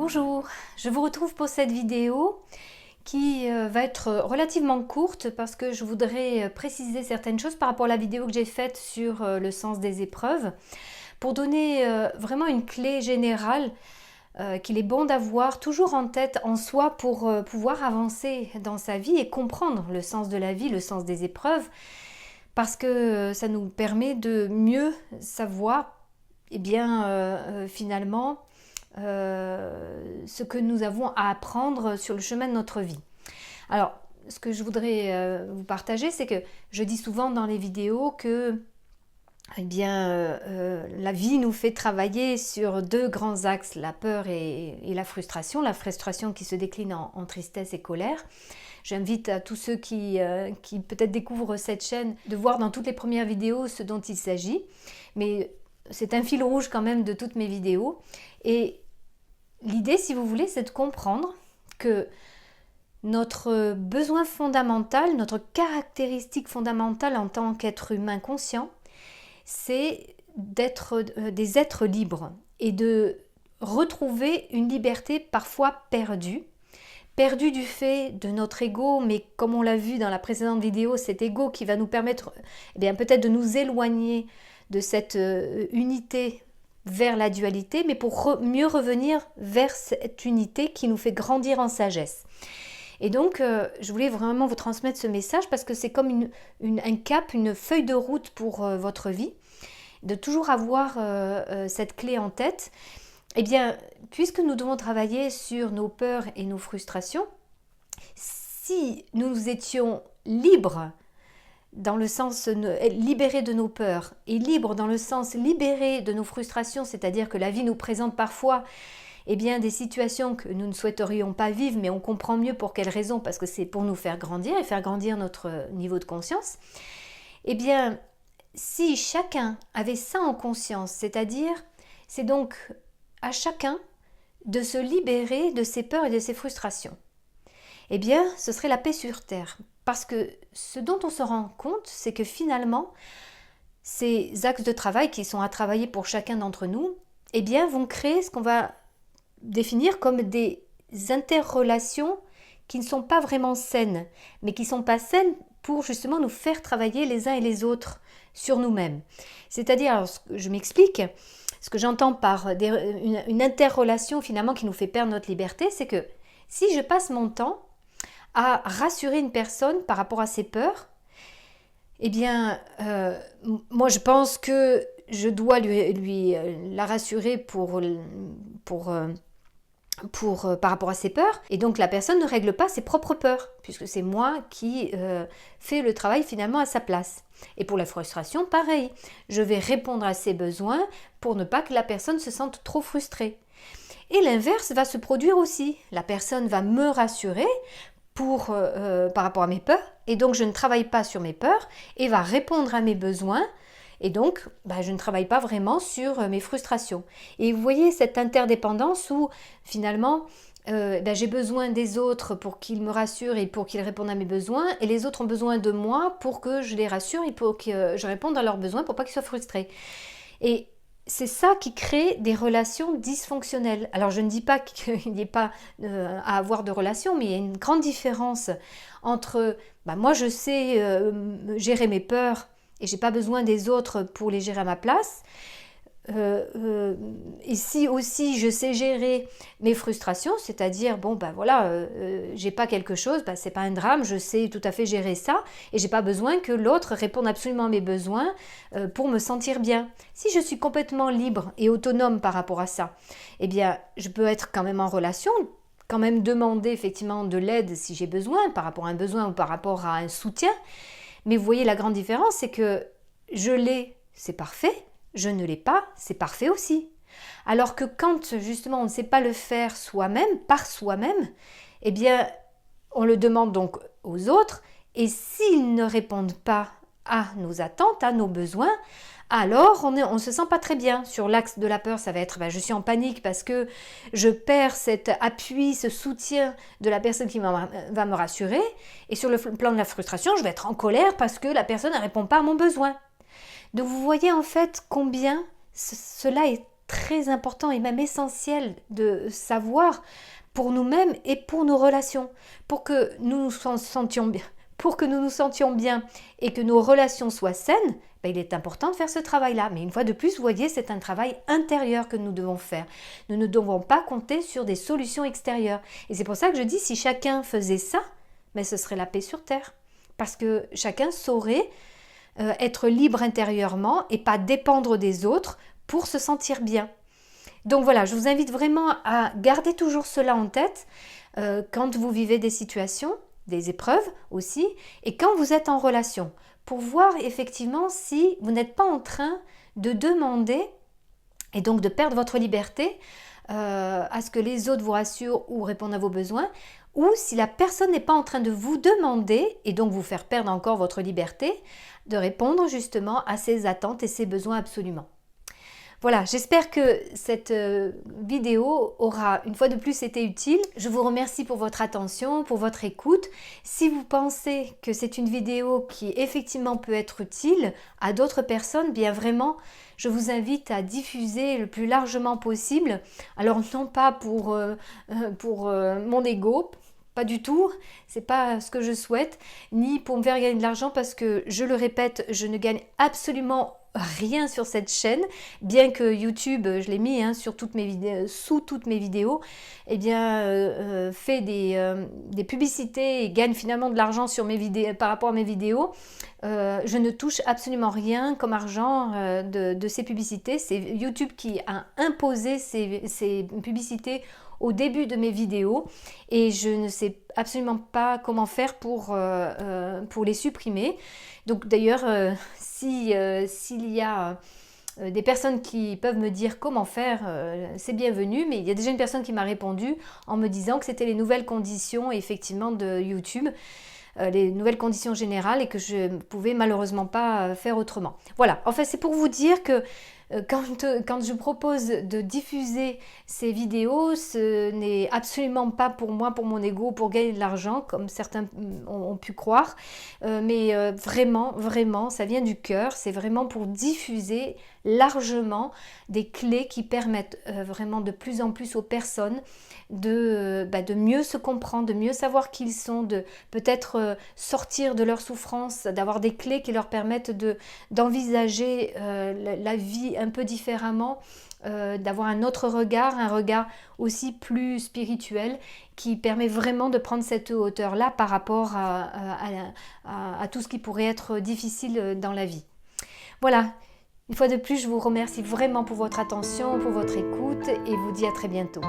Bonjour, je vous retrouve pour cette vidéo qui va être relativement courte parce que je voudrais préciser certaines choses par rapport à la vidéo que j'ai faite sur le sens des épreuves pour donner vraiment une clé générale qu'il est bon d'avoir toujours en tête en soi pour pouvoir avancer dans sa vie et comprendre le sens de la vie, le sens des épreuves, parce que ça nous permet de mieux savoir finalement ce que nous avons à apprendre sur le chemin de notre vie. Alors, ce que je voudrais vous partager, c'est que je dis souvent dans les vidéos que la vie nous fait travailler sur deux grands axes, la peur et la frustration qui se décline en tristesse et colère. J'invite à tous ceux qui peut-être découvrent cette chaîne de voir dans toutes les premières vidéos ce dont il s'agit, mais c'est un fil rouge quand même de toutes mes vidéos. Et l'idée, si vous voulez, c'est de comprendre que notre besoin fondamental, notre caractéristique fondamentale en tant qu'être humain conscient, c'est d'être des êtres libres et de retrouver une liberté parfois perdue du fait de notre ego, mais comme on l'a vu dans la précédente vidéo, cet ego qui va nous permettre peut-être de nous éloigner de cette unité vers la dualité, mais pour mieux revenir vers cette unité qui nous fait grandir en sagesse. Et donc, je voulais vraiment vous transmettre ce message parce que c'est comme un cap, une feuille de route pour votre vie, de toujours avoir cette clé en tête. Eh bien, puisque nous devons travailler sur nos peurs et nos frustrations, si nous étions libres, dans le sens libérés de nos peurs et libres dans le sens libérés de nos frustrations, c'est-à-dire que la vie nous présente parfois des situations que nous ne souhaiterions pas vivre, mais on comprend mieux pour quelles raisons, parce que c'est pour nous faire grandir et faire grandir notre niveau de conscience. Si chacun avait ça en conscience, c'est-à-dire, c'est donc à chacun de se libérer de ses peurs et de ses frustrations, ce serait la paix sur terre. Parce que ce dont on se rend compte, c'est que finalement, ces axes de travail qui sont à travailler pour chacun d'entre nous, vont créer ce qu'on va définir comme des interrelations qui ne sont pas vraiment saines, mais qui ne sont pas saines pour justement nous faire travailler les uns et les autres sur nous-mêmes. C'est-à-dire, je m'explique, ce que j'entends par une interrelation finalement qui nous fait perdre notre liberté, c'est que si je passe mon temps à rassurer une personne par rapport à ses peurs, moi je pense que je dois lui la rassurer par rapport à ses peurs, et donc la personne ne règle pas ses propres peurs, puisque c'est moi qui fais le travail finalement à sa place. Et pour la frustration, pareil, je vais répondre à ses besoins pour ne pas que la personne se sente trop frustrée. Et l'inverse va se produire aussi, la personne va me rassurer par rapport à mes peurs, et donc je ne travaille pas sur mes peurs et va répondre à mes besoins, et donc je ne travaille pas vraiment sur mes frustrations. Et vous voyez cette interdépendance où finalement j'ai besoin des autres pour qu'ils me rassurent et pour qu'ils répondent à mes besoins, et les autres ont besoin de moi pour que je les rassure et pour que je réponde à leurs besoins pour pas qu'ils soient frustrés. Et c'est ça qui crée des relations dysfonctionnelles. Alors je ne dis pas qu'il n'y ait pas à avoir de relations, mais il y a une grande différence entre moi je sais gérer mes peurs et j'ai pas besoin des autres pour les gérer à ma place. Et si aussi je sais gérer mes frustrations, c'est-à-dire j'ai pas quelque chose, c'est pas un drame, je sais tout à fait gérer ça et j'ai pas besoin que l'autre réponde absolument à mes besoins pour me sentir bien. Si je suis complètement libre et autonome par rapport à ça, je peux être quand même en relation, quand même demander effectivement de l'aide si j'ai besoin, par rapport à un besoin ou par rapport à un soutien. Mais vous voyez la grande différence, c'est que je l'ai, c'est parfait. Je ne l'ai pas, c'est parfait aussi. Alors que quand justement on ne sait pas le faire soi-même, par soi-même, on le demande donc aux autres, et s'ils ne répondent pas à nos attentes, à nos besoins, alors on se sent pas très bien. Sur l'axe de la peur, ça va être je suis en panique parce que je perds cet appui, ce soutien de la personne qui va me rassurer, et sur le plan de la frustration, je vais être en colère parce que la personne ne répond pas à mon besoin. Donc vous voyez en fait combien cela est très important et même essentiel de savoir pour nous-mêmes et pour nos relations, pour que nous nous sentions bien. Pour que nous nous sentions bien et que nos relations soient saines, il est important de faire ce travail-là. Mais une fois de plus, vous voyez, c'est un travail intérieur que nous devons faire. Nous ne devons pas compter sur des solutions extérieures. Et c'est pour ça que je dis, si chacun faisait ça, ce serait la paix sur Terre. Parce que chacun saurait être libre intérieurement et pas dépendre des autres pour se sentir bien. Donc voilà, je vous invite vraiment à garder toujours cela en tête quand vous vivez des situations, des épreuves aussi, et quand vous êtes en relation, pour voir effectivement si vous n'êtes pas en train de demander et donc de perdre votre liberté à ce que les autres vous rassurent ou répondent à vos besoins, ou si la personne n'est pas en train de vous demander, et donc vous faire perdre encore votre liberté, de répondre justement à ses attentes et ses besoins absolument. Voilà, j'espère que cette vidéo aura une fois de plus été utile. Je vous remercie pour votre attention, pour votre écoute. Si vous pensez que c'est une vidéo qui effectivement peut être utile à d'autres personnes, bien vraiment, je vous invite à diffuser le plus largement possible. Alors non pas pour mon ego, pas du tout, c'est pas ce que je souhaite, ni pour me faire gagner de l'argent parce que, je le répète, je ne gagne absolument rien sur cette chaîne, bien que YouTube, je l'ai mis sur toutes mes vidéos, sous toutes mes vidéos, fait des publicités et gagne finalement de l'argent sur mes vidéos, par rapport à mes vidéos. Je ne touche absolument rien comme argent de ces publicités. C'est YouTube qui a imposé ces publicités au début de mes vidéos et je ne sais absolument pas comment faire pour les supprimer. Donc d'ailleurs, s'il y a des personnes qui peuvent me dire comment faire, c'est bienvenu, mais il y a déjà une personne qui m'a répondu en me disant que c'était les nouvelles conditions effectivement de YouTube, les nouvelles conditions générales et que je ne pouvais malheureusement pas faire autrement. Voilà, enfin c'est pour vous dire que quand je propose de diffuser ces vidéos, ce n'est absolument pas pour moi, pour mon ego, pour gagner de l'argent, comme certains ont pu croire, mais vraiment, ça vient du cœur, c'est vraiment pour diffuser largement des clés qui permettent vraiment de plus en plus aux personnes de mieux se comprendre, de mieux savoir qui ils sont, de peut-être sortir de leur souffrance, d'avoir des clés qui leur permettent d'envisager la vie un peu différemment, d'avoir un autre regard, un regard aussi plus spirituel qui permet vraiment de prendre cette hauteur-là par rapport à tout ce qui pourrait être difficile dans la vie. Voilà, une fois de plus, je vous remercie vraiment pour votre attention, pour votre écoute et vous dis à très bientôt.